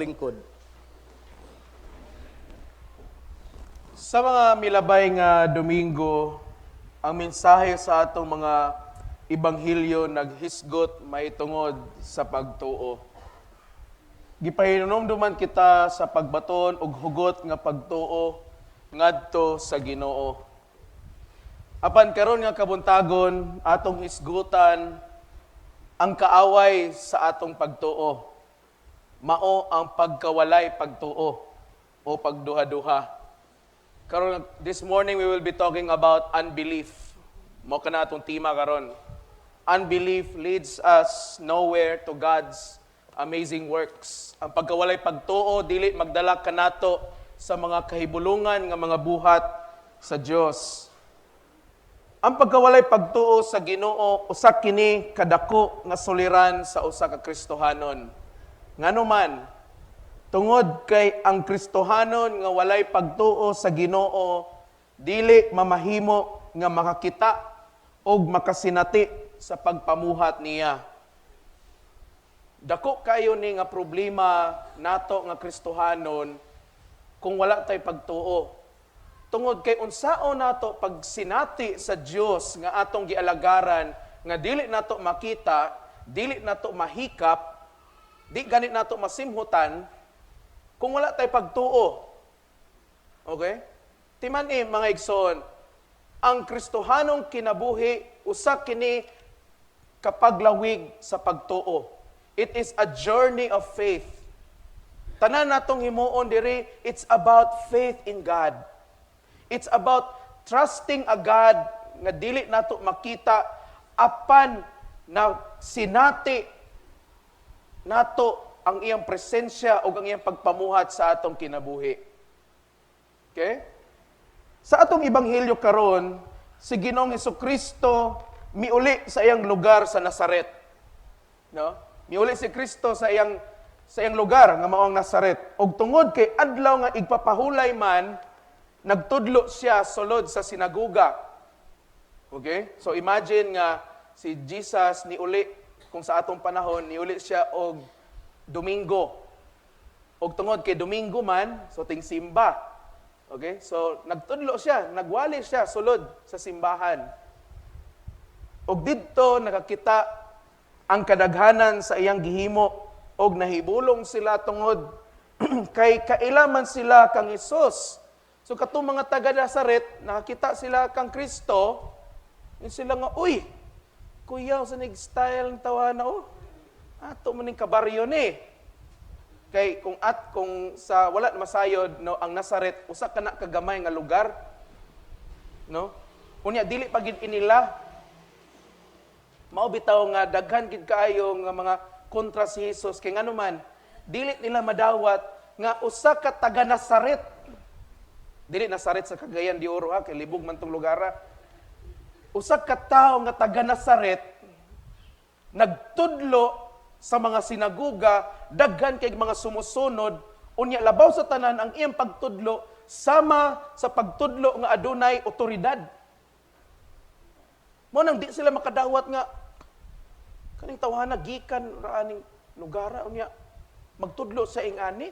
lingkod. Sa mga milabay nga Domingo, ang mensahe sa atong mga ibanghilyo naghisgot maitungod sa pagtuo. Gipahinomduman kita sa pagbaton og hugot nga pagtuo ngadto sa Ginoo. Apan karon nga kabuntagon atong hisgutan ang kaaway sa atong pagtuo. Mao ang pagkawalay pagtuo o pagduha-duha. Karon this morning we will be talking about unbelief. Mao kana atong tema karon. Unbelief leads us nowhere to God's amazing works. Ang pagkawalay pagtuo dili magdala kanato sa mga kahibulungan nga mga buhat sa Dios. Ang pagkawalay pagtuo sa Ginoo usa kini kadako nga suliran sa usa ka Kristohanon. Nganuman, tungod kay ang Kristohanon nga walay pagtuo sa Ginoo, dili mamahimo nga makakita og makasinati sa pagpamuhat niya. Dako kayo ni nga problema nato nga Kristohanon kung wala tay pagtuo. Tungod kay unsaon nato pagsinati sa Dios nga atong gialagaran nga dili nato makita, dili nato mahikap, di ganit nato masimhutan kung wala tay pagtuo. Okay? Timan mga igsoon, ang Kristohanong kinabuhi usa kini kapaglawig sa pagtuo. It is a journey of faith. Tanan natong himuon diri, it's about faith in God. It's about trusting a God nga dili nato makita apan na sinati nato ang iyang presensya o ang iyang pagpamuhat sa atong kinabuhi. Okay? Sa atong ibanghilyo karon, si Ginoong Hesukristo miuli sa iyang lugar sa Nazaret. No? Miuli si Kristo sa iyang lugar nga mao ang Nazaret. Og tungod kay adlaw nga igpapahulay man, nagtudlo siya sulod sa sinaguga. Okay? So imagine nga si Jesus niuli kung sa atong panahon, niuli siya og Domingo. Og tungod kay Domingo man, so ting simba. Okay? So nagtudlo siya, nagwali siya sulod sa simbahan. Og didto nakakita ang kadaghanan sa iyang gihimo og nahibulong sila tungod kay kailaman sila kang Hesus. So katong mga taga Nazaret, nakakita sila kang Kristo, sila nga, uy, kuyaw sa nag-style ng tawana, ato mo ning kabaryo ni. Kay kung sa wala masayod no ang Nazaret usa ka na kagamay nga lugar, no? Unya dili pa gid inila. Mao bitaw nga daghan gid kaayo nga mga kontra si Jesus kay nganuman dili nila madawat nga usa ka taga Nazaret. Dili Nazaret sa Cagayan de Oro kay libog man tong lugar. Usa ka tawo nga taga Nazaret nagtudlo sa mga sinaguga, daghan kay mga sumusunod, unya labaw sa tanan ang iyang pagtudlo sama sa pagtudlo nga adunay otoridad. Mo nang di sila makadawat nga kaning tawhana gikan ra aning lugar unya magtudlo sa ingani.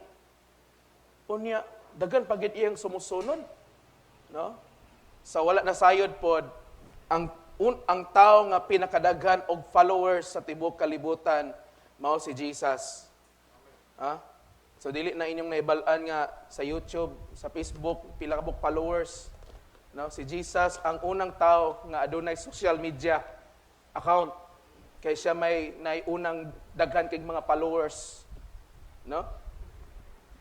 Unya daghan pagid iyang sumusunod, no? Sa wala na sayod pod ang tao nga pinakadaghan og followers sa tibuok kalibutan mao si Jesus. Ha? So dili na inyong naibal-an nga sa YouTube, sa Facebook, pila ka buk followers. No, si Jesus ang unang tao nga adunay social media account kay siya may unang daghan kay mga followers. No?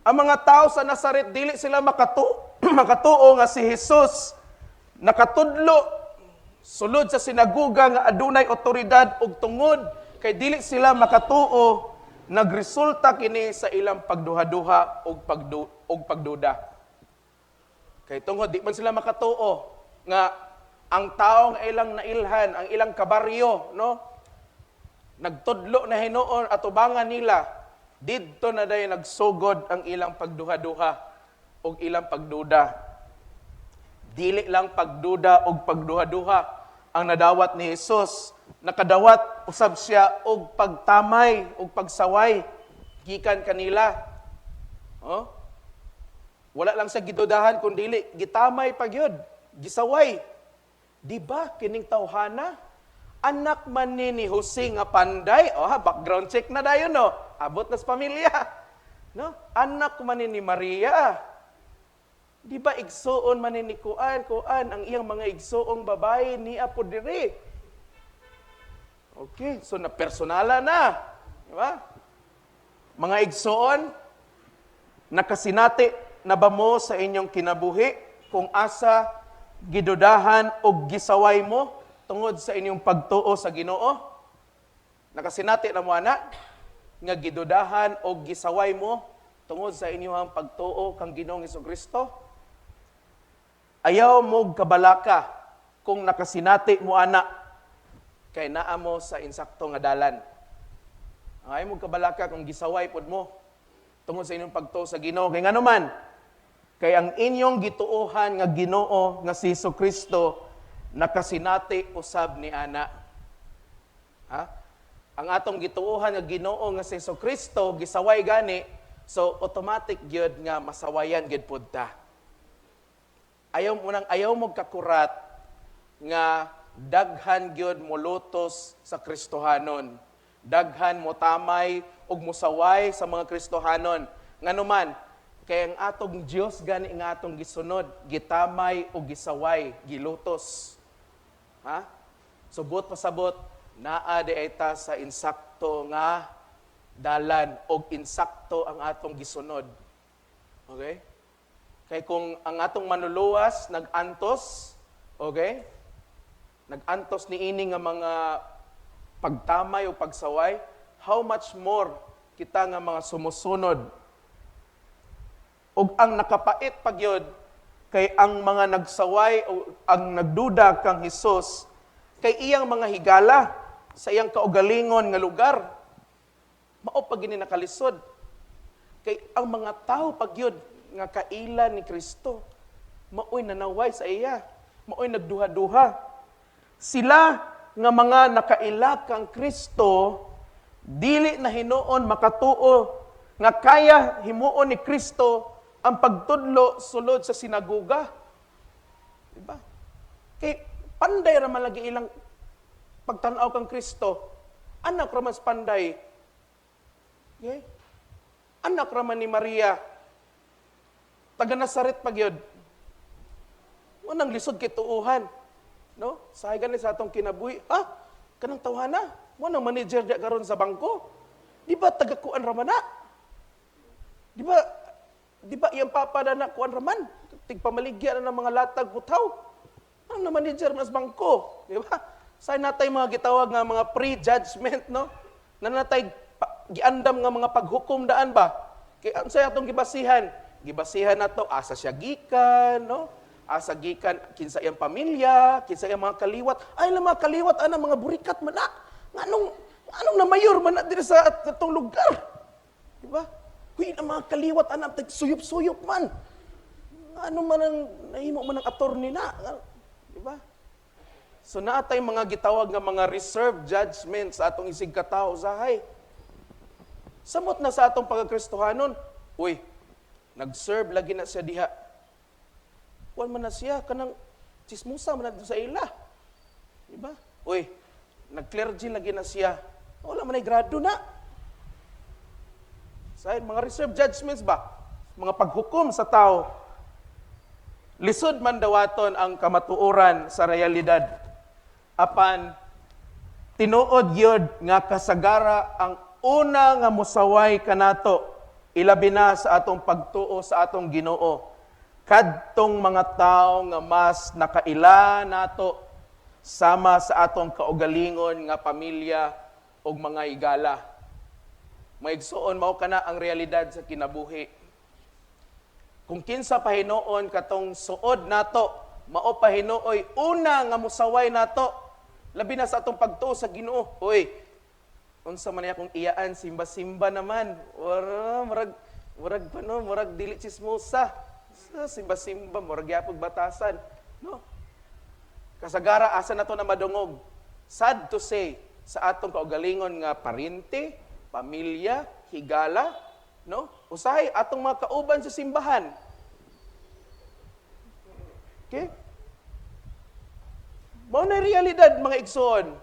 Ang mga tao sa Nazaret dili sila makatuo nga si Jesus nakatudlo sulod sa sinaguga nga adunay otoridad ug tungod kay dili sila makatuo, nagresulta kini sa ilang pagduha-duha ug pagduda. Kay tungod di man sila makatuo nga ang tawo nga ilang nailhan, ang ilang kabaryo, no? Nagtudlo na hinuon at ubangan nila, didto na day nagsugod ang ilang pagduha-duha ug ilang pagduda. Dili lang pagduda ug pagduha-duha ang nadawat ni Jesus, nakadawat usab siya og pagtamay og pagsaway gikan kanila Oh? Wala lang sa gidudahan kundi gitamay pagyud, gisaway. Di ba kining tawhana? Anak man ni Jose nga panday, background check na dayon no. Abot na sa pamilya. No? Anak man ni Maria. Di ba igsoon man ni kuan ang iyang mga igsoong babae ni apo diri. Okay, so na personala na. Di ba? Mga igsoon, nakasinati na ba mo sa inyong kinabuhi kung asa gidudahan o gisaway mo tungod sa inyong pagtuo sa Ginoo? Nakasinati na mo ana nga gidudahan o gisaway mo tungod sa inyong pagtuo kang Ginoong Hesukristo? Ayaw mo kabalaka kung nakasinati mo ana kay naa mo sa insakto nga dalan. Ayaw mo kabalaka kung gisaway pod mo tungod sa inyong pagtuo sa Ginoo. Kay ngano man, kay ang inyong gituohan nga Ginoo nga si Hesukristo nakasinati usab ni ana. Ha? Ang atong gituohan nga Ginoo nga si Hesukristo gisaway gani, so automatic gyud nga masawayan gyud pud ta. Ayaw mo kakurat nga daghan gyud molutos sa Kristohanon. Daghan mo tamay ug musaway sa mga Kristohanon. Nganuman, kay ang atong Dios gani nga atong gisunod, gitamay o gisaway, gilutos. Ha? Subot pasabot, naa di ay ta sa insakto nga dalan o insakto ang atong gisunod. Okay? Kay kung ang atong manuluwas nag-antos, okay? Nag-antos ni ini nga mga pagtamay o pagsaway, how much more kita nga mga sumusunod ug ang nakapait pagyod kay ang mga nagsaway o ang nagduda kang Hesus kay iyang mga higala sa iyang kaugalingon nga lugar mao pa gini nakalisod kay ang mga tao pagyod nga kaila ni Kristo maoy nanaway sa iya, maoy nagduha-duha. Sila nga mga nakaila kang Kristo dili na hinuon makatuo nga kaya himuon ni Kristo ang pagtudlo sulod sa sinagoga. Diba? Kay panday ra man lagi ilang pagtanaw kang Kristo. Anak ra man sa panday. Okay? Anak ra man ni Maria. Taga Nazaret pagyod. Unang lisod kay tuuhan. No? Sahay gani sa atong kinabuhi. Kanang tawhana. Wanang manager diya karon sa bangko. Di ba taga-kuan ra man na? Di ba iyang papa na kuan ra man? Tigpamaligya na ng mga latag butaw. Ang na manager mas bangko. Di ba? Sahay natay mga gitawag nga mga pre-judgment, no? Nanatay giandam nga mga paghukom daan ba? Kay unsay atong gibasihan? Gibasihan nato asa siya gikan, no? Asa gikan kinsa iyang pamilya, kinsa iyang mga kaliwat. Ay lang mga kaliwat ana mga burikat man na. Anong na mayor man na diri sa atong lugar. Di ba? Huy na mga kaliwat ana suyop-suyop man. Ano man ang nahimo man ang attorney na. Di ba? So naatay mga gitawag nga mga reserved judgments sa atong isig katawo sahay. Samot na sa atong pagkakristohanon, nag-serve lagi na siya diha. Wan man na siya, kanang chismusa man na sa ila. Diba? Nag-clergy lagi na siya. Wala man ay grado na. Sa mga reserved judgments ba? Mga paghukom sa tao. Lisod man dawaton ang kamatuoran sa realidad. Apan, tinuod yun nga kasagara ang una nga musaway kanato, ilabi na sa atong pagtuo sa atong Ginoo. Kadtong mga tao nga mas nakaila nato sama sa atong kaugalingon nga pamilya o mga higala. Maigsuon mao kana ang realidad sa kinabuhi. Kung kinsa pahinoon katong suod nato, mao pahinooy una nga musaway nato, labi na sa atong pagtuo sa Ginoo. Unsa man akong iyaan, simba-simba naman. Murag dili chismosa. Simba-simba, murag yapog batasan. No? Kasagara, asa na to na madungog. Sad to say, sa atong kaugalingon nga parente, pamilya, higala, no? Usahay atong mga kauban sa simbahan. Okay? Mao na realidad mga igsoon.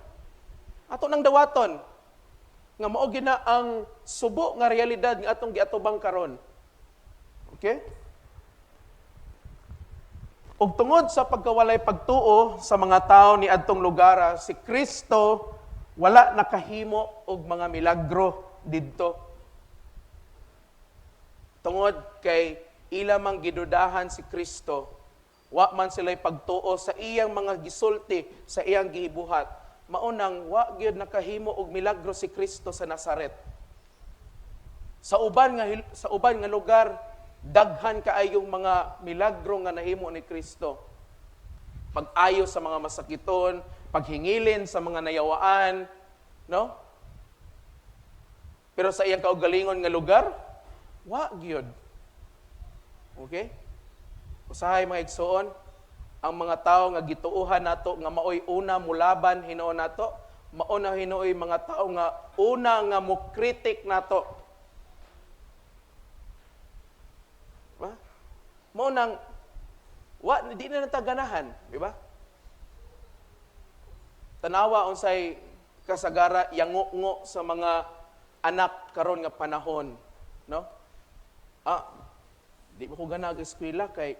Ato nang dawaton nga mao gina ang subo nga realidad nga atong giatubang karon. Okay? Ug tungod sa pagkawalay pagtuo sa mga tawo ni adtong lugar, si Kristo wala nakahimo og mga milagro didto. Tungod kay ila mang gidudahan si Kristo, wa man sila'y pagtuo sa iyang mga gisulti, sa iyang gihibuhat. Maunang wa gyud nakahimo og milagro si Kristo sa Nazaret. Sa uban nga lugar, daghan kaayong mga milagro nga nahimo ni Kristo. Pag-ayo sa mga masakiton, paghingilin sa mga nayawaan, no? Pero sa iyang kaugalingon nga lugar, wa gyud. Okay? Usahay mga igsoon, ang mga tao nga gituuhan nato nga maoy una mulaban hinuon nato, mauna hinuoy mga tao nga una nga mukritik nato. Ba? Mao nang di na nataganahan, di ba? Tanawa unsay kasagara yango-ngo sa mga anak karon nga panahon, no? Di mo ko ganag eskwela kay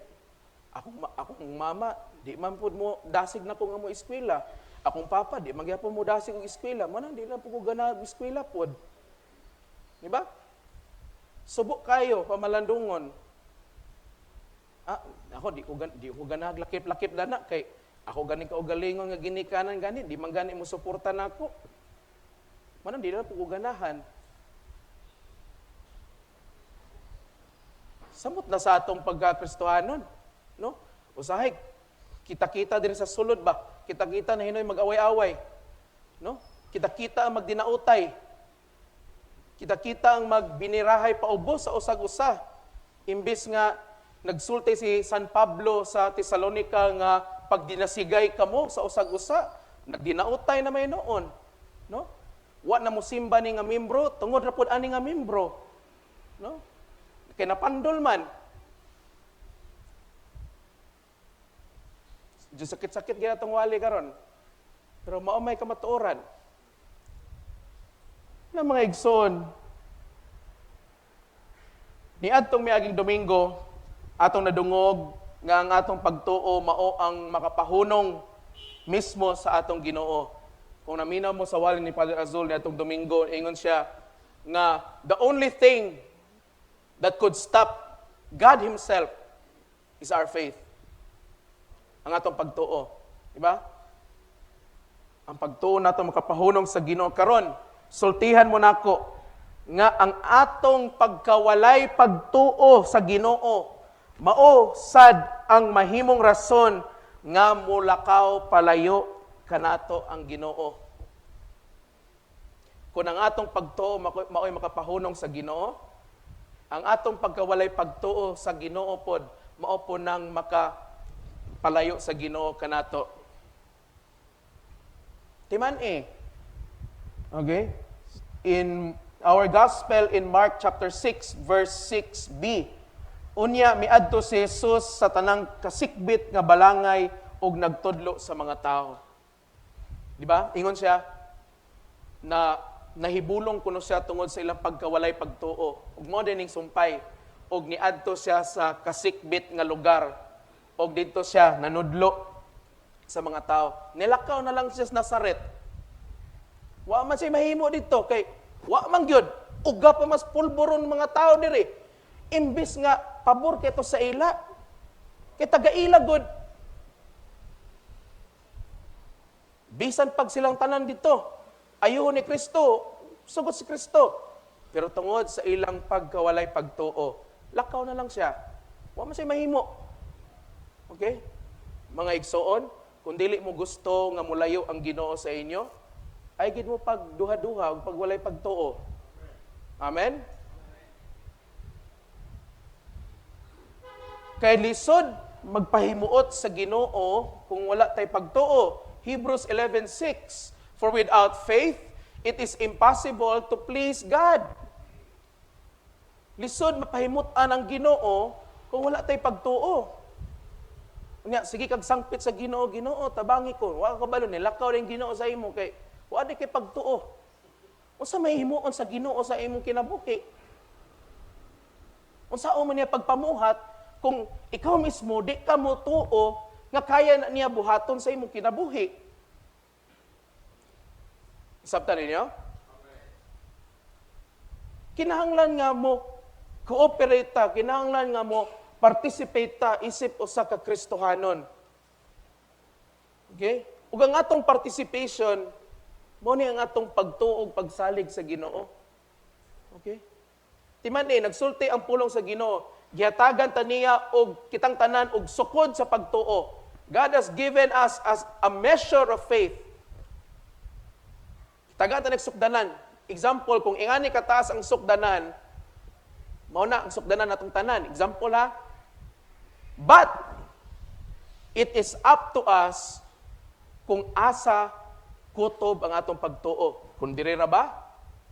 akong mama, di man pud mo dasig na ko nga mo eskwela. Akong papa, di man gyapon mo dasig og eskwela. Manang di na po ko ganag eskwela pod. Di ba? Subok kayo pamalandungon. Ako di ko ganag lakip-lakip dana kay ako ganing kaugalingon nga ginikanan gani, di man gani mo suporta nako. Manang di na po ko ganahan. Samot na sa atong pagkakristohanon, no? Usahay, kita-kita din sa sulod ba? Kita-kita na hinoy mag-away-away, no? Kita-kita ang magdinautay. Kita-kita ang magbinirahay paubos sa usag-usa. Imbis nga nagsulti si San Pablo sa Tesalonica nga pagdinasigay kamo sa usag-usa, nagdinautay na may noon, no? Wa na mo simba ni nga membro, tungod ra pud ani nga membro, no? Kay napandol man. Diyos sakit-sakit gina itong wali karon. Pero maumay ka matuoran. Na mga igsoon, ni adtong miaging Domingo, atong nadungog nga ang atong pagtuo mao ang makapahunong mismo sa atong Ginoo. Kung naminaw mo sa wali ni Father Azul ni atong Domingo, ingon siya nga the only thing that could stop God Himself is our faith. Ang atong pagtuo. Diba? Ang pagtuo nato makapahunong sa Ginoo. Karon, sultihan mo nako nga ang atong pagkawalay pagtuo sa Ginoo mao sad ang mahimong rason nga mulakaw palayo kanato ang Ginoo. Kung ang atong pagtuo mao'y makapahunong sa Ginoo, ang atong pagkawalay pagtuo sa Ginoo pod mao po nang makapalayo sa Ginoo kanato. Timan Okay? In our gospel in Mark chapter 6 verse 6b, unya miadto si Jesus sa tanang kasikbit nga balangay ug nagtudlo sa mga tao. Di ba? Ingon siya na nahibulong kuno siya tungod sa ilang pagkawalay pagtuo. Ug mo dining sumpay ug niadto siya sa kasikbit nga lugar. Ug didto siya nanudlo sa mga tao. Nilakaw na lang siya sa Nazaret. Wa man siya mahimo dito kay wa man gyud uga pa mas pulburon mga tao diri. Imbis nga pabor kay to sa ila. Kay taga-ila gud. Bisan pag silang tanan dito, ayuhon ni Kristo, sugot si Kristo. Pero tungod sa ilang pagkawalay pagtuo, lakaw na lang siya. Wa man siya mahimo. Okay? Mga igsoon, kung dili mo gusto nga mulayo ang Ginoo sa inyo, ay gid mo pagduha-duha ug pagwalay pagtuo. Amen? Kay lisod magpahimuot sa Ginoo kung wala tay pagtuo. Hebrews 11:6, for without faith, it is impossible to please God. Lisod mapahimutan ang Ginoo kung wala tay pagtuo. Unya, sige kag sangpit sa Ginoo, Ginoo, tabangi ko. Wa ka balo nilakaw ning Ginoo sa imo kay wa di kay pagtuo. Unsa may himuon sa Ginoo sa imong kinabuhi? Unsa man niya pagpamuhat kung ikaw mismo di ka mo tuo nga kaya na niya buhaton sa imong kinabuhi? Sabta ninyo? Kinahanglan nga mo cooperate ta, kinahanglan nga mo participate ta isip usa ka Kristohanon. Okay? Ug ang atong participation mo ni ang atong pagtuo ug pagsalig sa Ginoo. Okay? Timan nagsulti ang pulong sa Ginoo, gihatagan ta niya og kitang tanan og sukod sa pagtuo. God has given us as a measure of faith. Tagata nagsukdanan. Example, kung ingani kataas ang sukdanan, mao na ang sukdanan natong tanan. Example ha. But, it is up to us kung asa kutob ang atong pagtuo. Kung diri ra ba,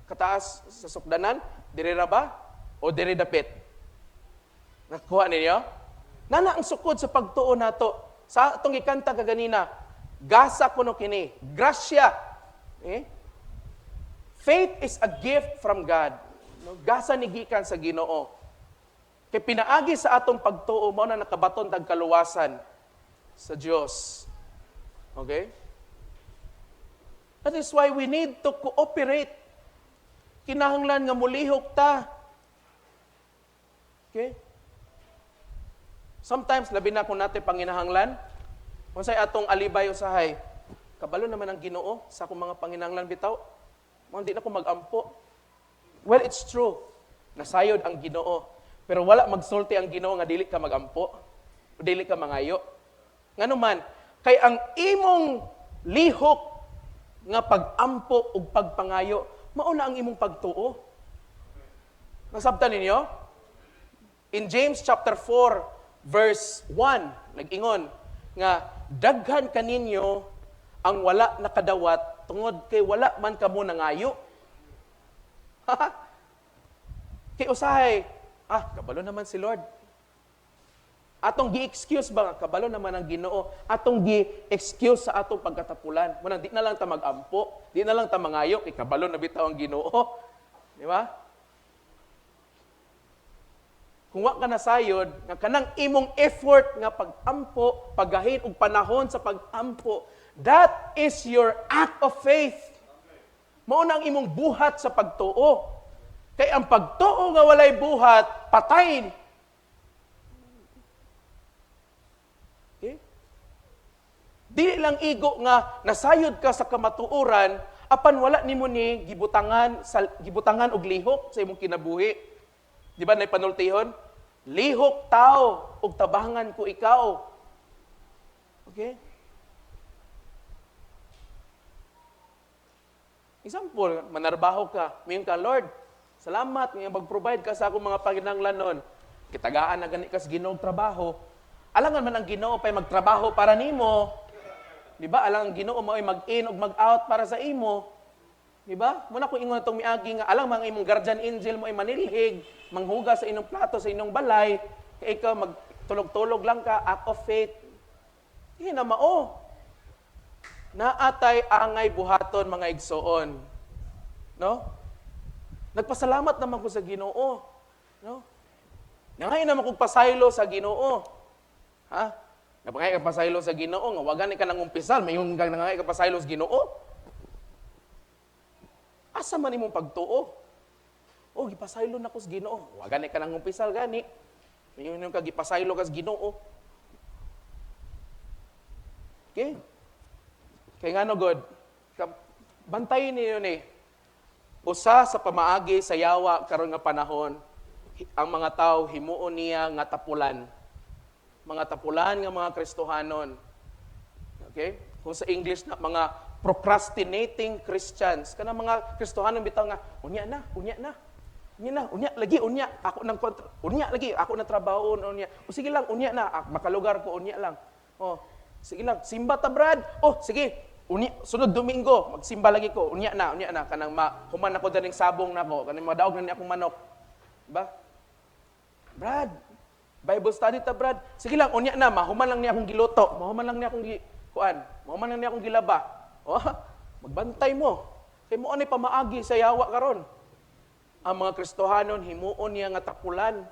kataas sa sukdanan, diri ra ba, o diri dapit. Nakuha ninyo? Nana ang sukod sa pagtuo nato. Sa atong gikanta kaganina, gasa kuno kini, grasya. Faith is a gift from God. No? Gasa ni gikan sa Ginoo. Kay pinaagi sa atong pagtuo mao na nakabaton tag kaluwasan sa Dios. Okay? That is why we need to cooperate. Kinahanglan nga mulihok ta. Okay? Sometimes labi na kung natin panginahanglan, unsay atong alibay usahay, kabalo naman ang Ginoo sa akong mga panginahanglan bitaw. Hindi na ko mag-ampo. Well, it's true. Nasayod ang Ginoo. Pero wala magsulti ang Ginoo nga dili ka mag-ampo. O dili ka mangayo. Ngano man, kay ang imong lihok nga pag-ampo ug pagpangayo, mao na ang imong pagtuo. Nasabtan ninyo? In James chapter 4, verse 1, nag-ingon nga daghan kaninyo ang wala nakadawat tungod kay wala man kamo nangayo. Kay usahay, kabalo naman si Lord. Atong gi-excuse ba nga, kabalo naman ang Ginoo. Atong gi-excuse sa atong pagkatapulan. Muna, di na lang ta mag-ampo, di na lang ta mangayo, kay kabalo na bitaw ang Ginoo. Di ba? Kung wa ka nasayod, nga kanang imong effort nga pag-ampo, paggahin og panahon sa pag-ampo, that is your act of faith. Mao na ang imong buhat sa pagtuo. Kay ang pagtuo nga walay buhat, patay. Okay? Dili lang igo nga nasayod ka sa kamatuoran, apan wala nimo ni gibutangan og lihok sa imong kinabuhi. Di ba nay panultihon? Lihok tao ug tabangan ko ikaw. Okay? Example, manarbaho ka, mayon ka, Lord, salamat nga mag-provide ka sa akong mga panginahanglanon. Kitagaan na gani kas Ginoo trabaho. Alangan man ang Ginoo pay magtrabaho para nimo. Di ba? Alang ang Ginoo mao ay mag-in ug mag-out para sa imo. Di ba? Muna ko ingon itong miagi nga alang mga imong guardian angel mo ay manilhig, manghuga sa inyong plato sa inyong balay, kay ikaw magtulog-tulog lang ka, act of faith. Di na mao. Naatay angay buhaton mga igsoon. No? Nagpasalamat naman ko sa Ginoo. No? Nangay naman kong pasaylo sa Ginoo. Ha? Napangay ka pasaylo sa Ginoo, nga wagan ka nang umpisal, may yung nangay ka pasaylo sa Ginoo. Asa man imong pagtuo? Oh, gipasaylo na ko sa Ginoo. Wagan ka nang umpisal gani. May yung gipasaylo ka sa Ginoo. Okay? Kaya nga no, God, bantayin niyo ni, usa sa pamaagi sa yawa karon nga panahon, ang mga tao himuon niya nga tapulan. Mga tapulan nga mga Kristohanon. Okay? Kung sa English na, mga procrastinating Christians. Kanang mga Kristohanon bitaw nga, unya na, ako na trabaho, unya. O sige lang, unya na, makalugar ko, unya lang. O, sige lang, simba ta, Brad. O, sige, sunod Domingo, magsimba lagi ko, unya na, kanang human ako daning sabong nako, kanang madaog na ni akong manok. Diba? Brad, Bible study ta, Brad. Sige lang, unya na, mahuman lang niya akong giluto. Mahuman lang niya akong mahuman lang niya akong gilaba. O, magbantay mo. Kay mo ani pamaagi sa yawa karon. Ang mga Kristohanon himuon niya nga tapulan.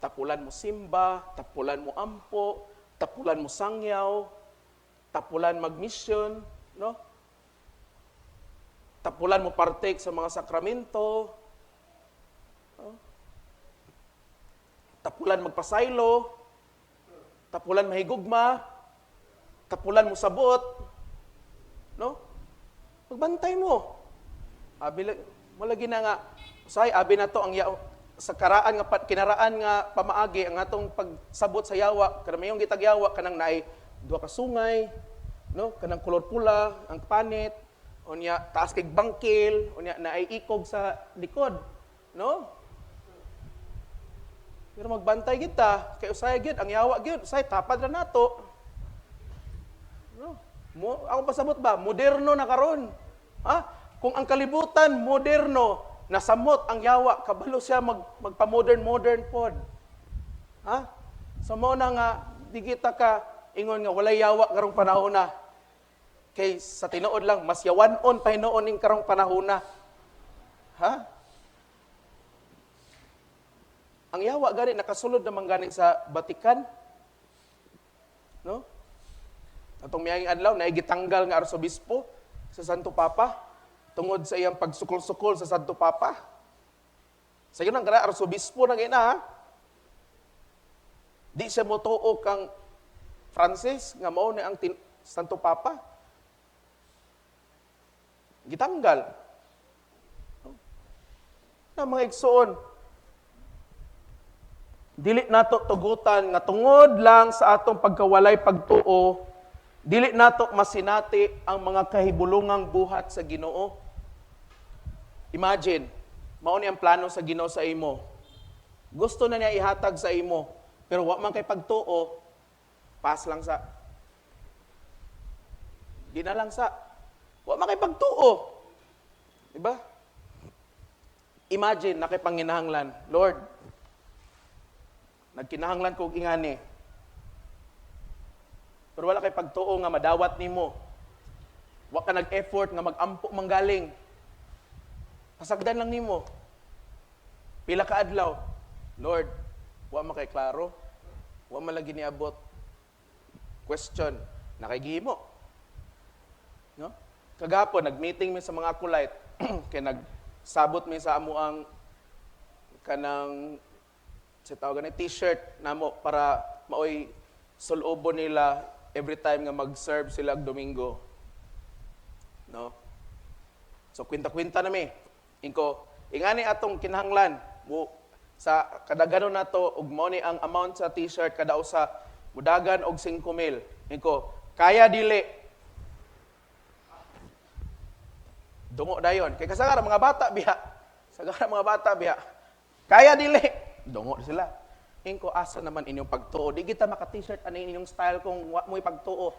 Tapulan mo simba, tapulan mo ampo, tapulan mo sangyaw, tapulan magmission, no? Tapulan mo partake sa mga sakramento. No? Tapulan magpasaylo, tapulan mahigugma, tapulan mo sabot, no? Magbantay mo. Malagi na nga, abi na to ang sa karaan nga kinaraan nga pamaagi ang atong pagsabot sa yawa kanang mayong gitagyawa kanang naay duha ka sungay, no? Kanang kulor pula ang panit, unya taas kay bangkil, unya naay ikog sa likod, no? Pero magbantay kita kay usay gyud ang yawa gyud, usay tapad ra nato. No? Ako pasabot ba moderno na karon. Ha? Kung ang kalibutan moderno, nasamot ang yawa, kabalo siya magpa-modern pod. Ha? So mo na nga, di kita ka ingon nga walay yawa karong panahon na. Kay sa tinuod lang, mas yawanon pa hinoon ning karong panahon na. Ha? Ang yawa gani nakasulod naman gani sa Vatican. No? Atong miyang adlaw na gitanggal nga arsobispo sa Santo Papa tungod sa iyang pagsukol-sukol sa Santo Papa. Sa yun ang arsobispo na gina, ha? Di siya motuo kang Francis, nga mao na ang Santo Papa. Gitanggal. Na mga igsoon, dili nato tugutan nga tungod lang sa atong pagkawalay pagtuo, dili nato masinati ang mga kahibulungang buhat sa Ginoo. Imagine, mao ni ang plano sa Ginoo sa imo. Gusto na niya ihatag sa imo, pero wa man kay pagtuo, pass lang sa. Di na lang sa. Wa man kay pagtuo. Diba? Imagine, nakipanginahanglan, Lord, nagkinahanglan kog ingani. Pero wala kay pagtuo nga madawat nimo. Wa ka nag-effort nga mag-ampo manggaling. Pasagdan lang nimo. Pila ka adlaw. Lord, wa man kay klaro. Wa man lagi niabot. Question, nakaygihimo. No? Kagapon nag-meeting mi sa mga kulait kay nagsabot mi sa amo ang kanang sa tawag ni t-shirt namo para maoy sulubo nila every time nga mag-serve sila Domingo. No? So kwinta-kwinta na mi. Ingani atong kinahanglan sa kadagano nato ug mao ni ang amount sa t-shirt kada usa mudagan og 5,000. Kaya dili. Dungo dayon. Kay kasagaran mga bata biha. Sagara mga bata biha. Kaya dili. Dungo sila. Asa naman inyong pagtuo. Di kita maka-t-shirt ano inyong style kung wa mo'y pagtuo.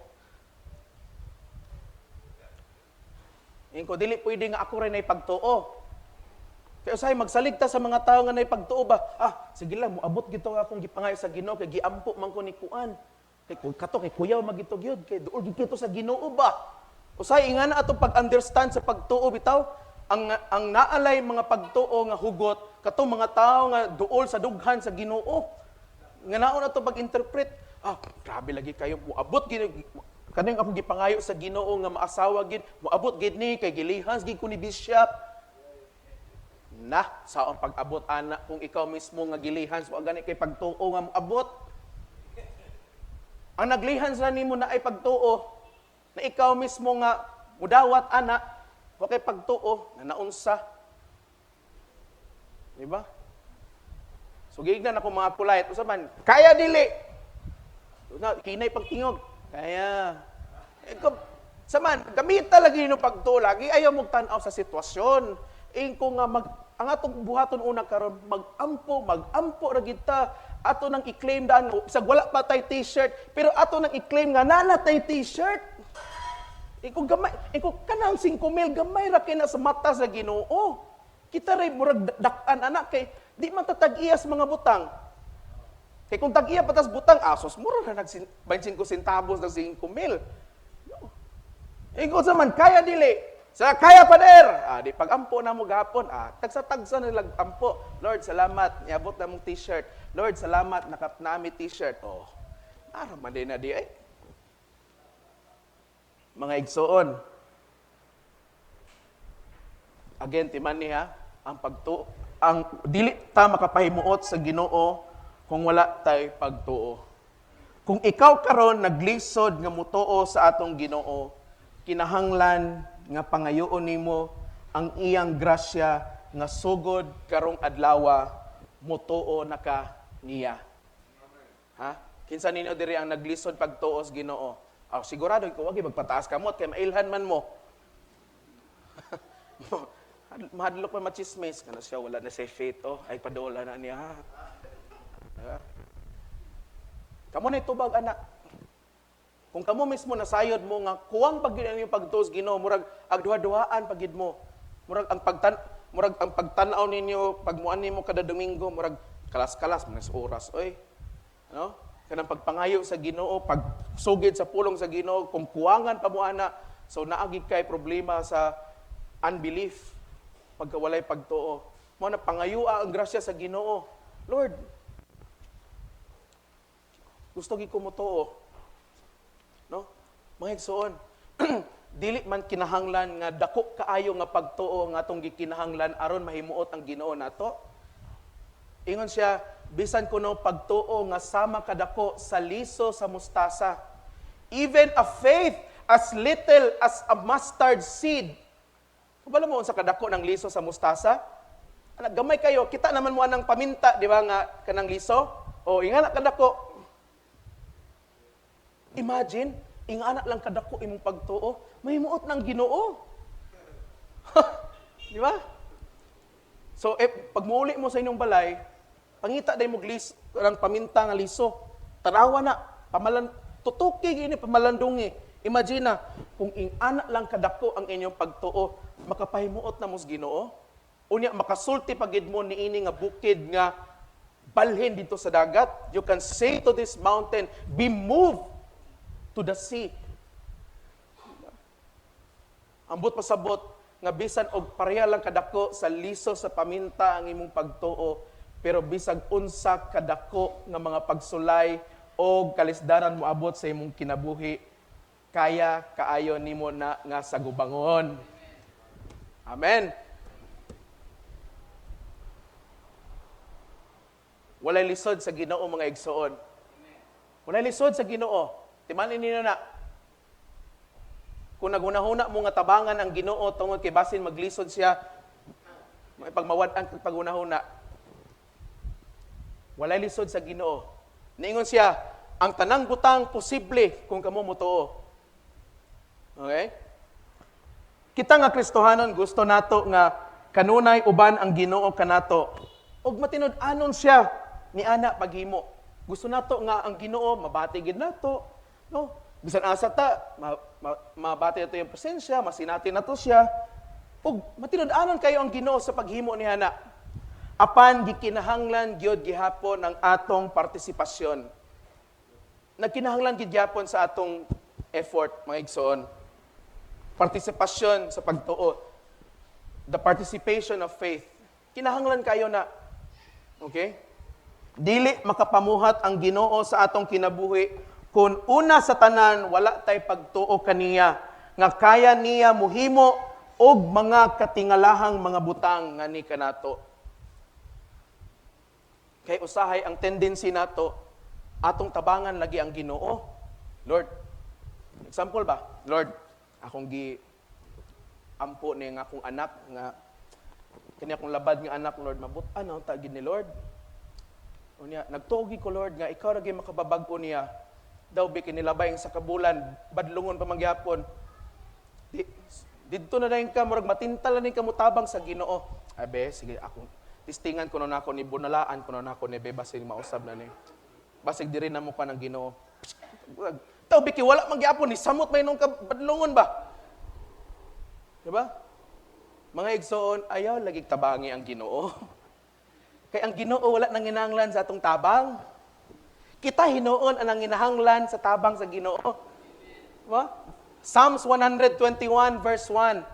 Dili pwede nga ako rin ay pagtuo. Kaya usay magsaligta sa mga tao nga na pagtuo ba? Sige lang, muabot gito nga akong gipangay sa Ginoo kay giampo man ko ni kuan. Kay kuyaw magito gyud kay duol gito sa Ginoo ba? Usay ingana ato pag-understand sa pagtuo bitaw ang naalay mga pagtuo nga hugot katong mga tao nga duol sa dughan sa Ginoo. Nga naon ato pag-interpret. Grabe lagi kayo muabot gid kaning akong gipangayo sa Ginoo nga maasawa gid, muabot gid ni kay gilihans gid ko ni bishop. Sa ang pag-abot ana kung ikaw mismo nga gilihans wa gani kay pagtuo nga moabot. Ang naglihans ra nimo na ay pagtuo na ikaw mismo nga mudawat ana wa kay pagtuo na naunsa. Di ba? So gignan ako mga polite usaban, kaya dili. Kinay pagtingog. Kaya saman gamita lagi no pagtuo lagi ayaw mo tan-aw sa sitwasyon. Ko nga ang atong buhaton una karon magampo ra kita ato nang i-claim daan sa wala pa tay t-shirt pero ato nang i-claim nga nana tay t-shirt. Gamay kanang 5,000 gamay ra kay na sa mata sa Ginoo. Kita ray murag dak-an anak kay Di man tatag-iya sa mga butang. Kaya kung tag-iya patas butang, asos, mura na 25 centavos ng 5,000. Ikaw naman, kaya dili. Sa kaya pader. Di pag-ampo na mo gapon. Tagsa-tagsa na ampo. Lord, salamat. Niabot na mong t-shirt. Lord, salamat. Nakap nami t-shirt. Araman din na di ay. Mga igsoon. Again, timan niya, ang dili ta makapahimuot sa Ginoo kung wala tay pagtuo. Kung ikaw karon naglisod nga mutuo sa atong Ginoo, kinahanglan nga pangayoon nimo ang iyang grasya nga sugod karong adlaw mutuo na ka niya. Ha? Kinsa ninyo diri ang naglisod pagtuo sa Ginoo? Sigurado ko wagi magpataas kamot kay mailhan man mo. Mahadlok pa machismis kana siya wala na say faith ay padola na niya. Kamo na itubag anak. Kung kamo mismo nasayod mo nga kuwang pagid ang pagtuos Ginoo murag agduha-duhaan pagid mo. Murag ang pagtan-aw ninyo pagmuan nimo kada Domingo murag kalas-kalas manas oras oy. No? Kanang pagpangayo sa Ginoo, pagsugid sa pulong sa Ginoo, kung kuwangan pa mo ana, so naagi kay problema sa unbelief pagkawalay pagtuo. Mo na pangayua ang grasya sa Ginoo. Lord, gusto gi ko mutuo. No? Mga igsoon, dili man kinahanglan nga dako kaayo nga pagtuo nga atong gikinahanglan aron mahimuot ang Ginoo nato. Ingon siya, bisan kuno pagtuo nga sama kadako sa liso sa mustasa. Even a faith as little as a mustard seed. Kabalo mo sa kadako ng liso sa mustasa? Gamay kayo, kita naman mo anang paminta, di ba nga kanang liso? Ingana kadako. Imagine, ingana lang kadako imong pagtuo, mahimuot ng Ginoo. Di ba? So, pag muuli mo sa inyong balay, pangita day mo ng paminta nga liso. Tanawa na, tutuki gini pamalandungi. Imagine na, kung ingana lang kadako ang inyong pagtuo, makapahimuot na mo sa Ginoo. Unya makasulti pagid mo niini nga bukid nga balhin dito sa dagat. You can say to this mountain, be moved to the sea. Ambot pasabot nga bisan og pareha lang kadako sa liso sa paminta ang imong pagtuo, pero bisag unsa kadako nga mga pagsulay o kalisdaran moabot sa imong kinabuhi, kaya kaayo nimo na nga sagubangon. Amen. Walay lisod sa Ginoo mga igsoon. Walay lisod sa Ginoo. Timanin ninyo na. Kung nagunahuna mo nga tabangan ang Ginoo tungod kay basin maglisod siya, may pagmawad-an kag pagunahuna. Walay lisod sa Ginoo. Niingon siya, ang tanang butang posible kung kamo mutuo. Okay? Kita nga Kristohanon gusto nato nga kanunay uban ang Ginoo kanato. Og matinud-anon siya ni ana paghimo. Gusto nato nga ang Ginoo mabati gid nato, no? Bisan asa ta mabati nato yung presensya, masinati nato siya. Og matinud-anon kayo ang Ginoo sa paghimo ni ana. Apan gikinahanglan gyud gihapon ang atong partisipasyon. Nagkinahanglan gid gihapon sa atong effort mga igsoon. Partisipasyon sa pagtuo. The participation of faith. Kinahanglan kayo na. Okay? Dili makapamuhat ang Ginoo sa atong kinabuhi kung una sa tanan wala tay pagtuo kaniya nga kaya niya muhimo og mga katingalahang mga butang nga ni kanato. Kay usahay ang tendency nato atong tabangan lagi ang Ginoo. Lord, example ba? Lord, akong ampo ni nga akong anak nga kani akong labad nga anak, Lord, mabut-an ang tagid ni Lord. Unya, nagtuogi ko, Lord, nga ikaw ra gyud makababag-o niya. Daw bi kinilabay sa kabulan, badlungon pa magyapon. Didto na dayon ka murag matintal ni ka mutabang sa Ginoo. Abe, sige akong tistingan kuno nako ni bunalaan kuno nako ni bebasig mausab na ni. Basig diri na mo ka ng Ginoo. Daw bi wala magyapon ni samot may nung ka badlungon ba? Diba? Mga igsoon, ayaw lagi tabangi ang Ginoo. Kay ang Ginoo wala nang hinahanglan sa atong tabang. Kita hinuon ang nanginahanglan sa tabang sa Ginoo. Diba? Psalms 121 verse 1.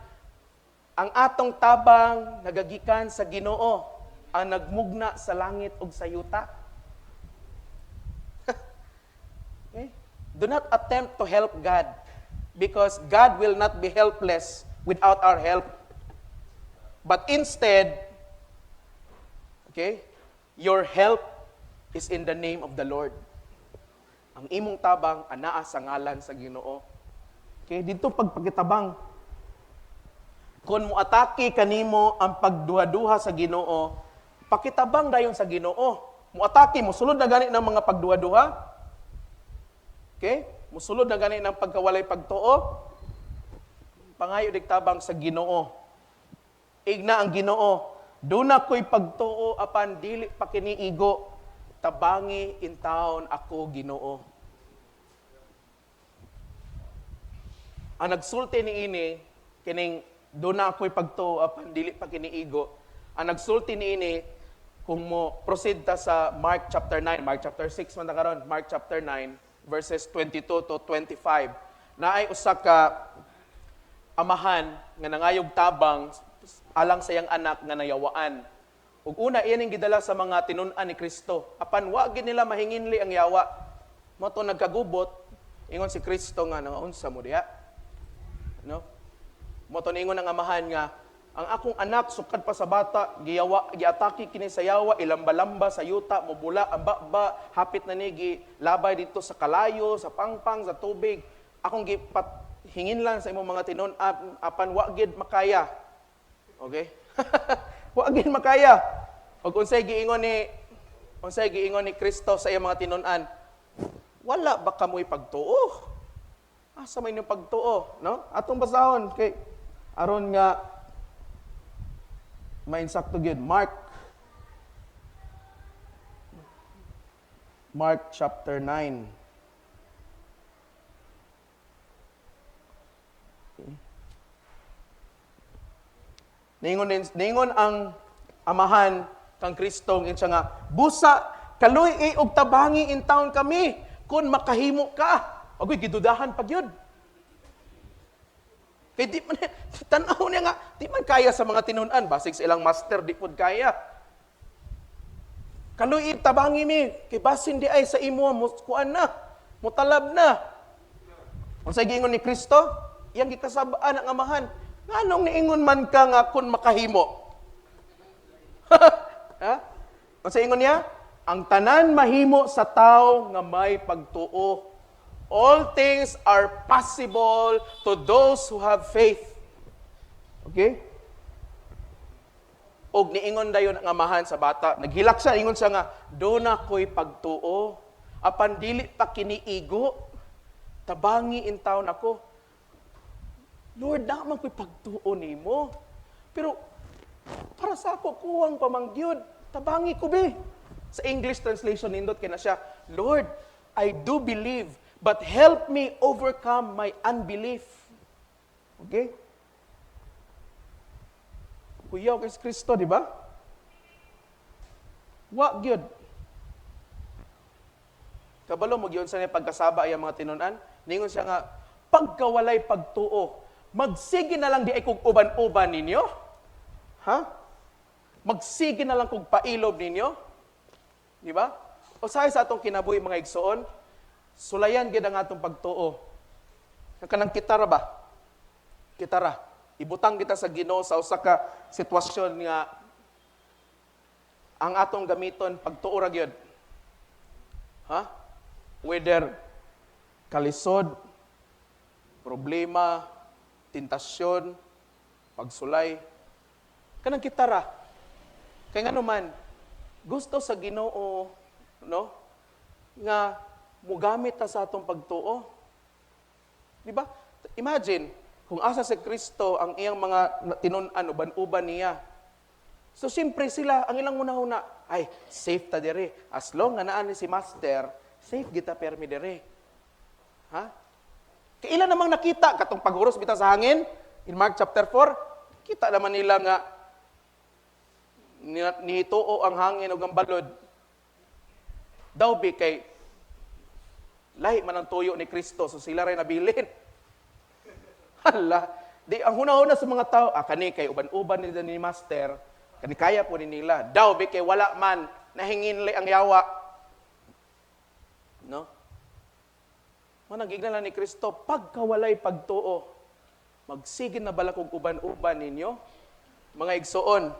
Ang atong tabang nagagikan sa Ginoo, ang nagmugna sa langit ug sa yuta. Okay? Do not attempt to help God because God will not be helpless without our help. But instead, okay, your help is in the name of the Lord. Ang imong tabang anaa sa ngalan sa Ginoo. Okay, dito pagpakitabang. Kung muatake kanimo ang pagduha-duha sa Ginoo, pakitabang dayon sa Ginoo. Muatake mo sulod na gani ng mga pagduha-duha. Okay? Musulod na gani ng pagkawalay pagtuo. Pangayo digtabang sa Ginoo. Igna ang Ginoo, do na ko'y pagtuo apan dili pa kiniigo, tabangi in taon ako Ginoo. Ang nagsulti ni ini, kining do na ko'y pagtuo apan dili pa kiniigo, ang nagsulti ni ini, kung mo proceed ta sa Mark chapter 9, Mark chapter 6 man ta karon, Mark chapter 9, verses 22 to 25, na ay usa ka amahan nga nangayog tabang alang sa iyang anak nga nayawaan. Ug una iyan ang gidala sa mga tinun-an ni Kristo. Apan wa gid nila mahinginli ang yawa. Mo to nagkagubot ingon si Kristo nga nangaunsa mo diha. No? Mo to ingon ang amahan nga ang akong anak sukad pa sa bata giyawa giatake kini sa yawa ilamba-lamba sa yuta mobula ang ba hapit na ni labay dito sa kalayo sa pangpang sa tubig. Akong hingin lang sa imong mga tinun apan wa gid makaya. Okay? Wa gid makaya. Ug unsay giingon ni Kristo sa iyang mga tinun-an? Wala ba kamoy pagtuo? Asa may inyong pagtuo, no? Atong basahon kay aron nga mainsakto gyud Mark chapter 9. Ningon ang amahan kang Kristo ngin siya nga busa kaluy og tabangi in taon kami kun makahimo ka. Agoy gidudahan pag yun. Kay di man tan-aw niya nga di man kaya sa mga tinun-an basig sa ilang master di pud kaya. Kaluy tabangi mi kay basin di ay sa imo mo kuan na mutalab na. Unsay giingon ni Kristo? Iyang gikasabaan ang amahan. Anong niingon man ka nga kun makahimo? Ha? Ano sa ingon niya? Ang tanan mahimo sa tao nga may pagtuo. All things are possible to those who have faith. Okay? Og niingon dayon ang amahan sa bata. Naghilak siya, ingon siya nga, do na ko'y pagtuo. Apan dili pa kiniigo. Tabangi in taon ako. Lord, naman ko'y pagtuo nimo. Pero, para sa ako, kuwang pamangyod. Tabangi ko, be. Sa English translation, nindot kaya na siya, Lord, I do believe, but help me overcome my unbelief. Okay? Kuyaw kay Kristo, di ba? Wa gyud. Kabalo mo gyud sa niya pagkasaba ay mga tinunan. Ningon siya nga, pagkawalay pagtuo, magsige na lang di ay kog uban-uban ninyo. Ha? Magsige na lang kog pailob ninyo. Di ba? Usahay sa atong kinabuhi mga igsoon, sulayan gid ang atong pagtuo. Kanang kitara ba? Kitara. Ibutang kita sa Ginoo sa usa ka sitwasyon nga ang atong gamiton pagtuo ra gyud. Ha? Whether kalisod, problema, tentasyon, pagsulay, kanang kitara. Kay ngano man, gusto sa Ginoo, no? Nga mugamit ta sa atong pagtuo. Di ba? Imagine, kung asa si Kristo ang iyang mga tinun-an uban-uban niya. So siyempre sila ang ilang una-una, ay safe ta dire. As long nga naa ni si Master, safe kita permi dire. Ha? Kailan namang nakita katong paghuros bitaw sa hangin in Mark chapter 4, kita naman nila nga nihituo ang hangin ug ang balod. Daw bi kay lahi man ang tuyo ni Kristo, so sila rin nabilin. Hala, di ang hunahuna sa mga tao, kani kay uban-uban nila ni Master, kani kaya po ni nila. Daw bi kay wala man nahinginli ang yawa. No? Managignan lang ni Kristo, pagkawalay pagtuo, magsigin na bala kong uban-uban ninyo. Mga igsoon,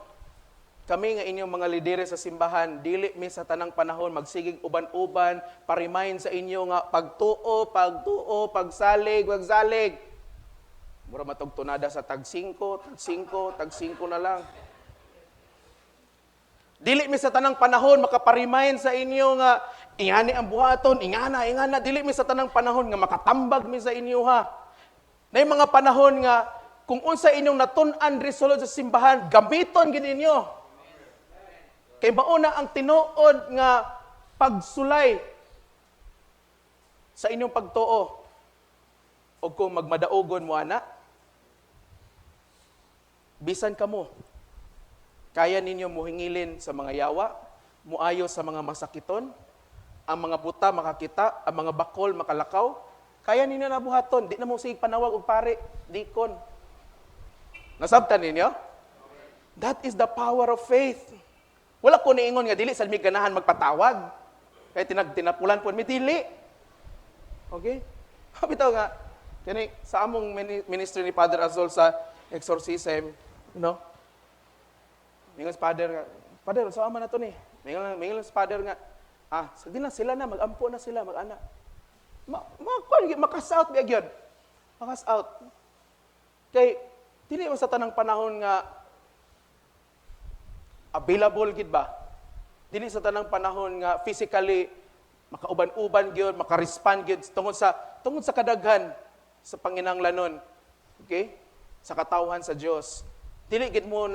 kami nga inyong mga lidere sa simbahan, dili mi sa tanang panahon, magsigig uban-uban, pa-remind sa inyo nga pagtuo, pagsalig, magsalig. Mura matog tunada sa tag 5 na lang. Dili mi sa tanang panahon, makapa-remind sa inyo nga, ingani ang buhaton, ingana. Dili mi sa tanang panahon nga makatambag mi sa inyo ha. Na mga panahon nga, kung unsa inyong natun-an resolve sa simbahan, gamiton gid ninyo. Kay mauna ang tinuod nga pagsulay sa inyong pagtuo. O kung magmadaogon mo ana, bisan kamo, kaya ninyo muhingilin sa mga yawa, muayo sa mga masakiton, ang mga buta makakita, ang mga bakol makalakaw, kaya ninyo nabuhaton, di na mo sig panawag og pare, dikon. Nasabtan ninyo? That is the power of faith. Wala ko niingon nga dili sa mi ganahan magpatawag. Kaya tinapulan po mi dili. Okay? Bitaw nga kani sa among ministry ni Father Azol sa exorcism, you know. Mingon sa Father, sa ama na to ni. Mingon sa Father nga, sige na sila na magampo na sila mag-ana. Makas out biya gyud. Makas out. Kay dili mo sa tanang panahon nga available gid ba? Dili sa tanang panahon nga physically makauban-uban gyud, makarespond gyud tungod sa kadaghan sa panginahanglanon. Okay? Sa katawhan sa Dios. Dili gid mo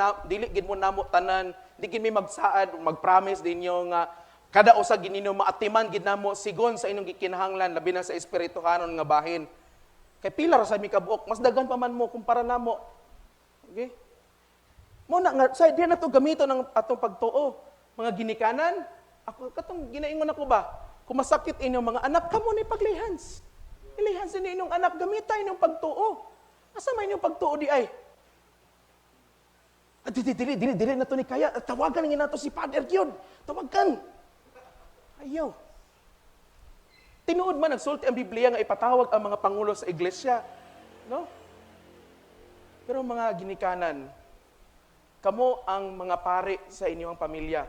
namo tanan, di gid mi magsaad, magpromise dinyo nga kada usa gid ninyo maatiman gid namo sigon sa inyong gikinahanglan labi na sa espirituhanon nga bahin. Kay pila ra sa mi kabuok, mas daghan pa man mo kumpara namo. Okay? Mo na nga sa diyan nato gamiton ng atong pagtuo. Mga ginikanan, ako katong ginaingon ako ba? Kung masakit inyong mga anak, kamo ni paglihans. Ilihans ni inyong anak, gamitan inyong pagtuo. Asa man inyong pagtuo di ay? Dili na to ni kaya. Tawagan nga nato si Father Gyud. Tawagan. Ayaw. Tinuod man nagsulti ang Biblia nga ipatawag ang mga pangulo sa iglesia. No? Pero mga ginikanan, kamo ang mga pari sa inyong pamilya.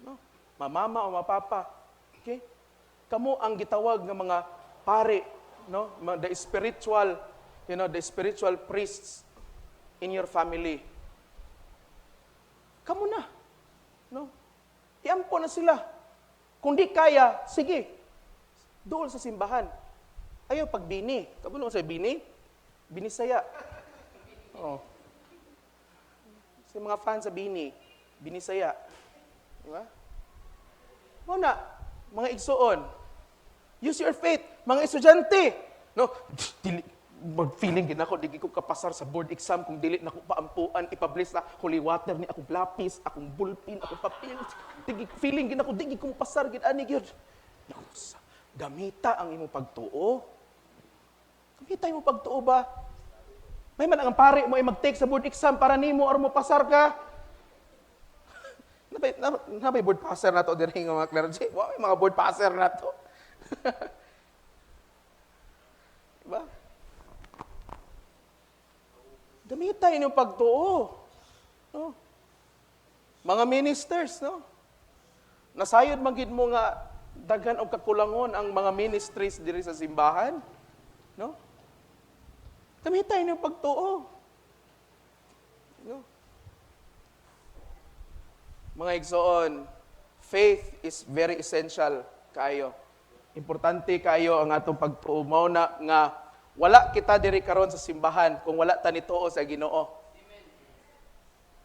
No? Mamama o mapapa. Okay? Kamo ang gitawag ng mga pari, no? The spiritual priests in your family. Kamo na. No? Iampo na sila. Kung di kaya, sige. Dool sa simbahan. Ayaw pagbini. Kabulong sa bini? Binisaya. Oh. Sa mga fans sa Binisaya. Diba? Muna, mga igsoon, use your faith. Mga estudyante, no? Feeling din ako, di ko kapasar sa board exam kung dili na ko paampuan, ipublish na holy water ni akong lapis, akong bulpin, akong papel. Feeling din ako, di ko pasar, ani gyud. Gamita ang imong pagtuo. Gamita imong pagtuo ba? May man ang pare mo ay mag-take sa board exam para nimo or mo pasar ka. Nabay board passer na to diri nga mga clergy. Wow, mga board passer na to. Diba? Gamitan inyong pagtuo. No? Mga ministers, no? Nasayod magid mo nga daghan og kakulangon ang mga ministries diri sa simbahan. No? Gamitan inyong pagtuo. No? Mga igsoon, faith is very essential kayo. Importante kayo ang atong pagtuo. Mao na nga wala kita diri karon sa simbahan kung wala ta nituo sa Ginoo.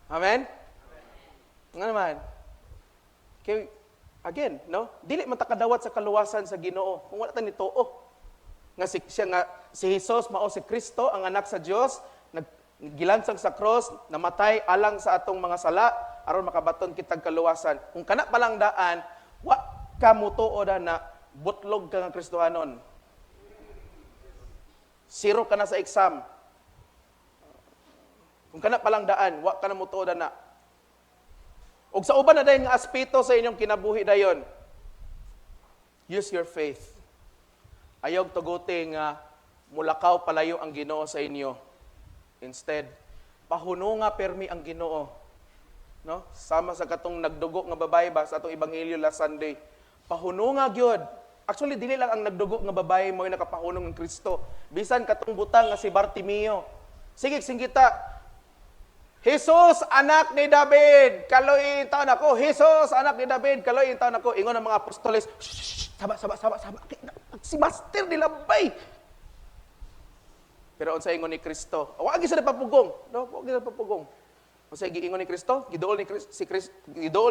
Amen? Nga naman. Kay again, no? Dili man ta kadawat sa kaluwasan sa Ginoo kung wala ta nituo. Nga si Jesus mao si Kristo ang anak sa Dios, gilansang sa cross, namatay alang sa atong mga sala, aron makabaton kitag kaluwasan. Kung kana palang daan, wa ka mutuo na butlog ka nga Kristohanon. Zero ka na sa exam. Kung kana palang daan, wa ka na mutuo na. Og sa uban na dayon nga aspeto sa inyong kinabuhi dayon, use your faith. Ayog tuguti nga mulakaw palayo ang Ginoo sa inyo. Instead, pahununga permi ang Ginoo. No? Sama sa katong nagdugo nga babae ba sa atong ebanghelyo last Sunday. Pahununga gyud. Actually dili lang ang nagdugo nga babae mo nakapahunong ng Kristo. Bisan katong butang nga si Bartimeo. Sige singgita. Jesus, anak ni David, kaloy taon ako. Jesus, anak ni David, kaloy taon ako. Ingon ang mga apostoles, saba. Si Master nilabay. Pero unsa ingon ni Kristo? Wa gyud sa papugong, no? Wa gyud sa papugong. Unsa giingon ni Kristo? Giduol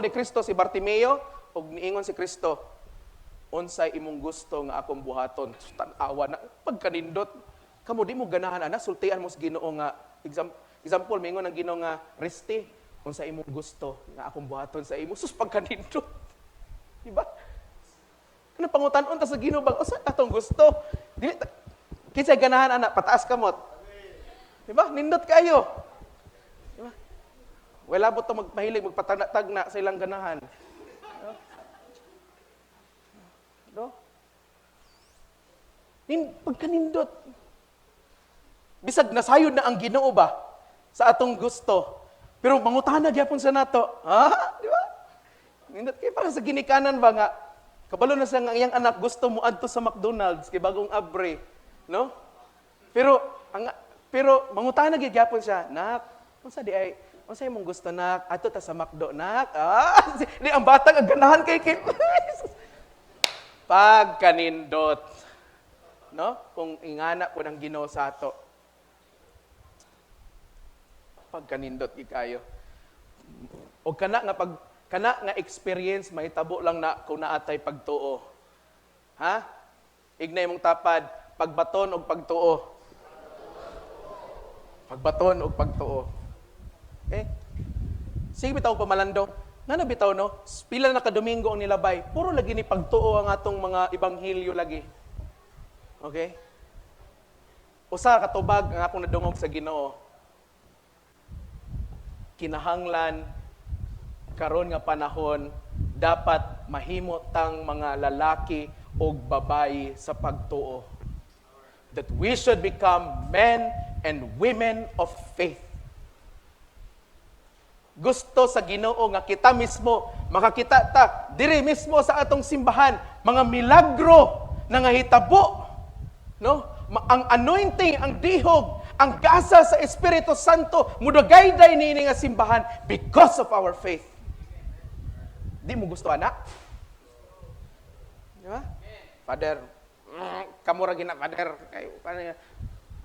ni Kristo si Bartimeo ug niingon si Kristo, unsay imong gusto nga akong buhaton? Tan-awa na pagkanindot. Kamo di mo ganahan ana sultian mo sa Ginoo nga example mingon ang Ginoo nga resti, unsay imong gusto nga akong buhaton sa imo? Sus pagkanindot. Di ba? Ano pangutan-on ta sa Ginoo bang usa atong gusto? Dili kinsay ganahan ana pataas kamot. Di ba? Nindot kayo. Di ba? Wala mo to magpahilig magpatagna sa ilang ganahan. No? Pagkanindot. Bisag nasayod na ang Ginoo ba sa atong gusto. Pero mangutana gyapon sa nato. Ha? Di ba? Nindot kay para sa ginikanan ba nga kabalo na sa iyang anak gusto mo adto sa McDonald's kay bagong abre, no? Pero mangutana gyapon siya, nak, unsa di ay unsa imong gusto nak? Adto ta sa McDo nak. Di ang bata ang ganahan kay pagkanindot. No? Kung ingana po ng Ginoo sa ato. Pagkanindot ikayo. O kana nga experience mahitabo lang na kung naatay pagtuo. Ha? Ignay mong tapad, pagbaton og pagtuo. Pagbaton og pagtuo. Okay? Sige bitaw pamalandong. Ngano bitaw no? Pila na kadomingo ang nilabay. Puro lagi ni pagtuo ang atong mga ebanghelyo lagi. Okay? Usa ka tubag ang akong nadungog sa Ginoo. Kinahanglan karon nga panahon dapat mahimo tang mga lalaki o babayi sa pagtuo. That we should become men and women of faith. Gusto sa Ginoo nga kita mismo makakita ta diri mismo sa atong simbahan mga milagro na ngahitabo, no? Ang anointing, ang dihog, ang gasa sa Espiritu Santo mudagayday niini nga simbahan because of our faith. Di mo gusto anak? Di ba? Father, kamura gina father kayo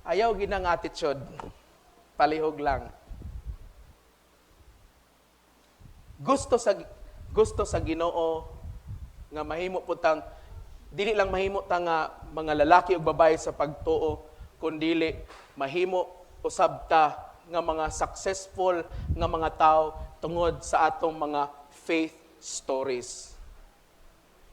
ayaw ginang attitude. Palihog lang. Gusto sa Ginoo nga mahimo putang dili lang mahimo ta nga mga lalaki ug babae sa pagtuo kundi mahimo usab ta nga mga successful nga mga tao tungod sa atong mga faith stories.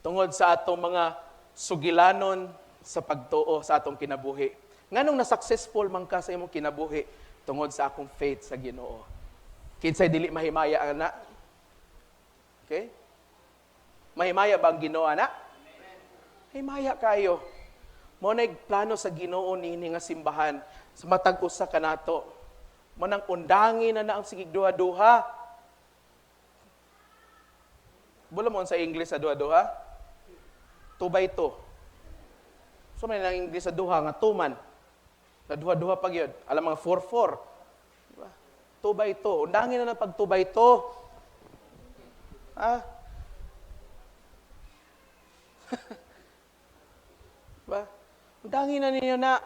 Tungod sa atong mga sugilanon sa pagtuo sa atong kinabuhi. Nganong na successful man ka sa imong kinabuhi tungod sa akong faith sa Ginoo. Kinsay dili mahimaya ana? Okay? Mahimaya ba ang Ginoo, anak? Mahimaya kayo. Mo plano sa Ginoo nini nga simbahan sa matag usa kanato. Mo nang undangin na ang sigig duha-duha. Bula mo sa English sa duha-duha? 2 by 2. So may nang English sa duha nga 2 man. Na duha-duha pag yun. Alam mga 4-4. Diba? 2 by 2. Undangin na pag 2 by 2. Ba? Undangin na ninyo na.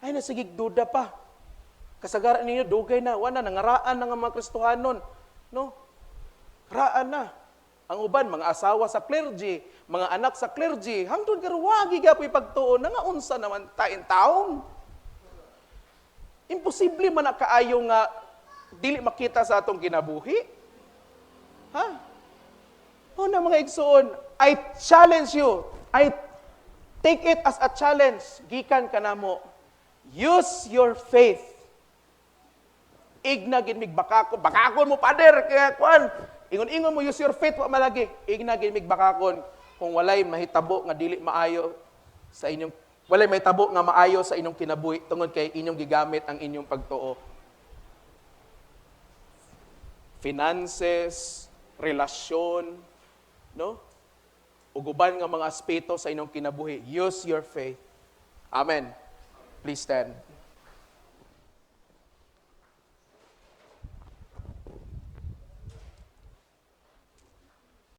Ay, nasigig duda pa. Kasagaran ninyo, dugay na. Wala, nangaraan na nga mga Kristohanon. No? Raan na. Ang uban, mga asawa sa clergy, mga anak sa clergy, hangtod karuwagi gapoy pagtuon, nga unsa naman taon. Imposible man na kaayo nga dili makita sa atong kinabuhi? Ha? O na mga igsoon, I challenge you. I take it as a challenge. Gikan ka na mo. Use your faith. Ignagin mig bakakon. Bakakon mo, pader. Kaya kuan. Ingon-ingon mo, use your faith, wa malagi. Ignagin mig bakakon. Kung walay mahitabo nga dili maayo sa inyong, walay mahitabo nga maayo sa inyong kinabuhi, tungod kay inyong gigamit ang inyong pagtuo. Finances, relasyon, no? Uguban nga mga aspeto sa inyong kinabuhi. Use your faith. Amen. Please stand.